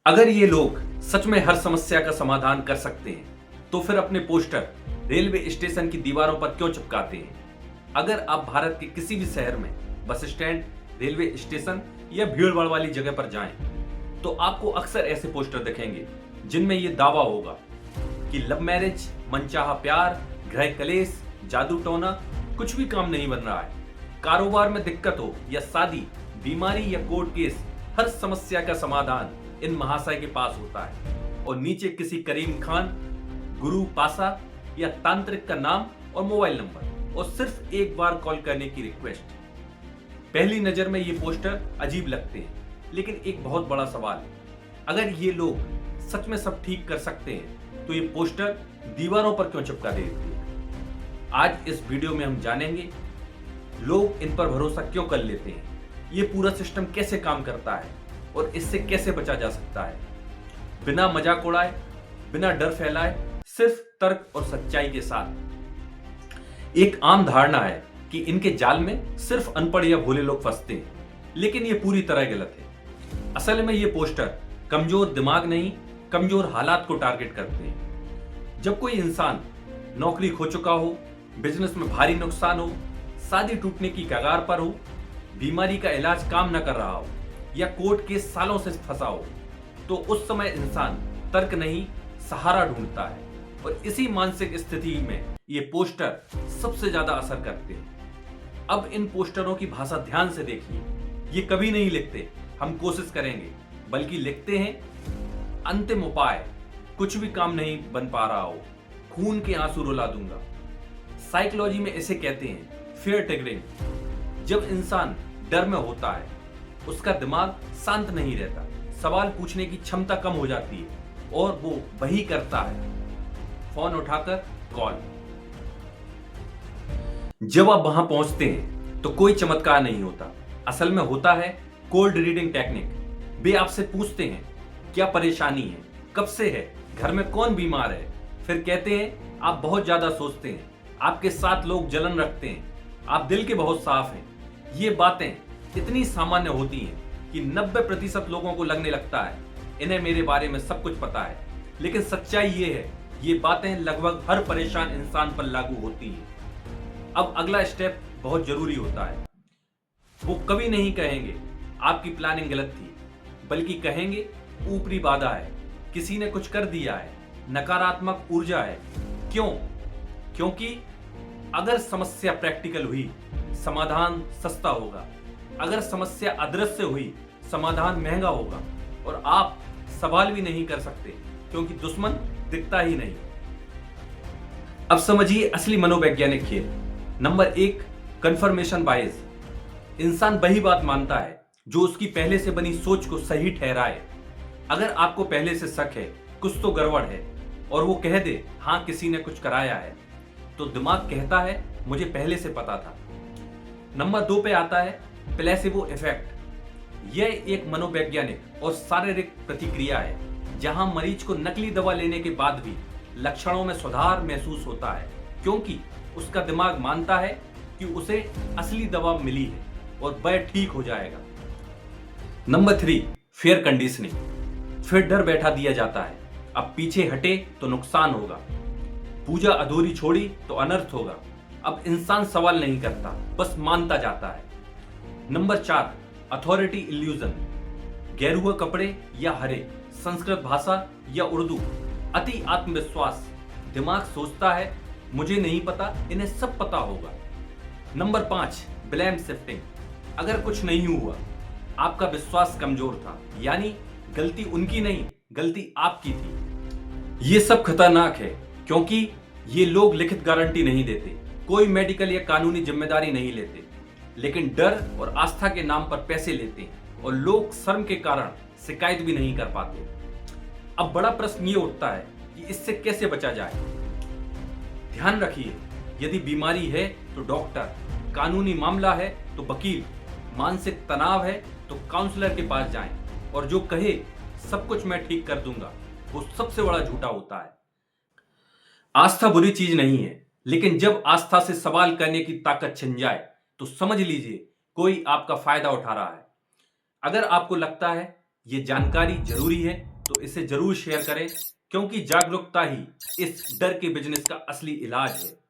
अगर ये लोग सच में हर समस्या का समाधान कर सकते हैं तो फिर अपने पोस्टर रेलवे स्टेशन की दीवारों पर क्यों चिपकाते हैं? अगर आप भारत के किसी भी शहर में बस स्टैंड, रेलवे स्टेशन या भीड़भाड़ वाली जगह पर जाएं, तो आपको अक्सर ऐसे पोस्टर दिखेंगे जिनमें ये दावा होगा कि लव मैरिज, मनचाहा प्यार, गृह कलेश, जादू टोना, कुछ भी काम नहीं बन रहा है। कारोबार में दिक्कत हो या शादी, बीमारी या कोर्ट केस, हर समस्या का समाधान इन महाशय के पास होता है। और नीचे किसी करीम खान, गुरु पासा या तांत्रिक का नाम और मोबाइल नंबर और सिर्फ एक बार कॉल करने की रिक्वेस्ट। पहली नजर में ये पोस्टर अजीब लगते हैं, लेकिन एक बहुत बड़ा सवाल है, अगर ये लोग सच में सब ठीक कर सकते हैं तो ये पोस्टर दीवारों पर क्यों चिपका देते हैं? आज इस वीडियो में हम जानेंगे लोग इन पर भरोसा क्यों कर लेते हैं, ये पूरा सिस्टम कैसे काम करता है और इससे कैसे बचा जा सकता है, बिना मजाक उड़ाए, बिना डर फैलाए, सिर्फ तर्क और सच्चाई के साथ। एक आम धारणा है कि इनके जाल में सिर्फ अनपढ़ या भोले लोग फंसते हैं, लेकिन ये पूरी तरह गलत है। असल में ये पोस्टर कमजोर दिमाग नहीं, कमजोर हालात को टारगेट करते हैं। जब कोई इंसान नौकरी खो चुका हो, बिजनेस में भारी नुकसान हो, शादी टूटने की कगार पर हो, बीमारी का इलाज काम न कर रहा हो या कोर्ट के सालों से फंसा हो, तो उस समय इंसान तर्क नहीं, सहारा ढूंढता है। और इसी मानसिक स्थिति में ये पोस्टर सबसे ज्यादा असर करते हैं। अब इन पोस्टरों की भाषा ध्यान से देखिए। ये कभी नहीं लिखते हम कोशिश करेंगे, बल्कि लिखते हैं अंतिम उपाय, कुछ भी काम नहीं बन पा रहा हो, खून के आंसू रुला दूंगा। साइकोलॉजी में इसे कहते हैं फियर ट्रिगरिंग। जब इंसान डर में होता है, उसका दिमाग शांत नहीं रहता, सवाल पूछने की क्षमता कम हो जाती है और वो वही करता है, फोन उठाकर कॉल। जब आप वहां पहुंचते हैं तो कोई चमत्कार नहीं होता, असल में होता है कोल्ड रीडिंग टेक्निक। वे आपसे पूछते हैं क्या परेशानी है, कब से है, घर में कौन बीमार है। फिर कहते हैं आप बहुत ज्यादा सोचते हैं, आपके साथ लोग जलन रखते हैं, आप दिल के बहुत साफ हैं। ये बातें इतनी सामान्य होती हैं कि 90% लोगों को लगने लगता है इन्हें मेरे बारे में सब कुछ पता है। लेकिन सच्चाई ये है, ये बातें लगभग हर परेशान इंसान पर लागू होती हैं। अब अगला स्टेप बहुत जरूरी होता है। वो कभी नहीं कहेंगे आपकी प्लानिंग गलत थी, बल्कि कहेंगे ऊपरी बाधा है, किसी ने कुछ कर दिया है, नकारात्मक ऊर्जा है। क्यों? क्योंकि अगर समस्या प्रैक्टिकल हुई, समाधान सस्ता होगा। अगर समस्या अदृश्य हुई, समाधान महंगा होगा। और आप सवाल भी नहीं कर सकते क्योंकि दुश्मन दिखता ही नहीं। अब समझिए असली मनोवैज्ञानिक खेल। Number 1, confirmation bias. इंसान वही बात मानता है जो उसकी पहले से बनी सोच को सही ठहराए। अगर आपको पहले से शक है कुछ तो गड़बड़ है और वो कह दे हाँ किसी ने कुछ कराया है, तो दिमाग कहता है मुझे पहले से पता था। नंबर 2 पे आता है प्लेसिबो इफेक्ट। यह एक मनोवैज्ञानिक और शारीरिक प्रतिक्रिया है जहां मरीज को नकली दवा लेने के बाद भी लक्षणों में सुधार महसूस होता है, क्योंकि उसका दिमाग मानता है कि उसे असली दवा मिली है और वह ठीक हो जाएगा। Number 3, fair conditioning. फिर डर बैठा दिया जाता है, अब पीछे हटे तो नुकसान होगा, पूजा अधूरी छोड़ी तो अनर्थ होगा। अब इंसान सवाल नहीं करता, बस मानता जाता है। Number 4, authority illusion. गेरुआ कपड़े या हरे, संस्कृत भाषा या उर्दू, अति आत्मविश्वास। दिमाग सोचता है मुझे नहीं पता, इन्हें सब पता होगा। Number 5, blame shifting. अगर कुछ नहीं हुआ, आपका विश्वास कमजोर था, यानी गलती उनकी नहीं, गलती आपकी थी। ये सब खतरनाक है क्योंकि ये लोग लिखित गारंटी नहीं देते, कोई मेडिकल या कानूनी जिम्मेदारी नहीं लेते, लेकिन डर और आस्था के नाम पर पैसे लेते हैं और लोग शर्म के कारण शिकायत भी नहीं कर पाते। अब बड़ा प्रश्न ये उठता है कि इससे कैसे बचा जाए। ध्यान रखिए, यदि बीमारी है तो डॉक्टर, कानूनी मामला है तो वकील, मानसिक तनाव है तो काउंसलर के पास जाएं। और जो कहे सब कुछ मैं ठीक कर दूंगा, वो सबसे बड़ा झूठा होता है। आस्था बुरी चीज नहीं है, लेकिन जब आस्था से सवाल करने की ताकत छिन जाए तो समझ लीजिए कोई आपका फायदा उठा रहा है। अगर आपको लगता है ये जानकारी जरूरी है तो इसे जरूर शेयर करें, क्योंकि जागरूकता ही इस डर के बिजनेस का असली इलाज है।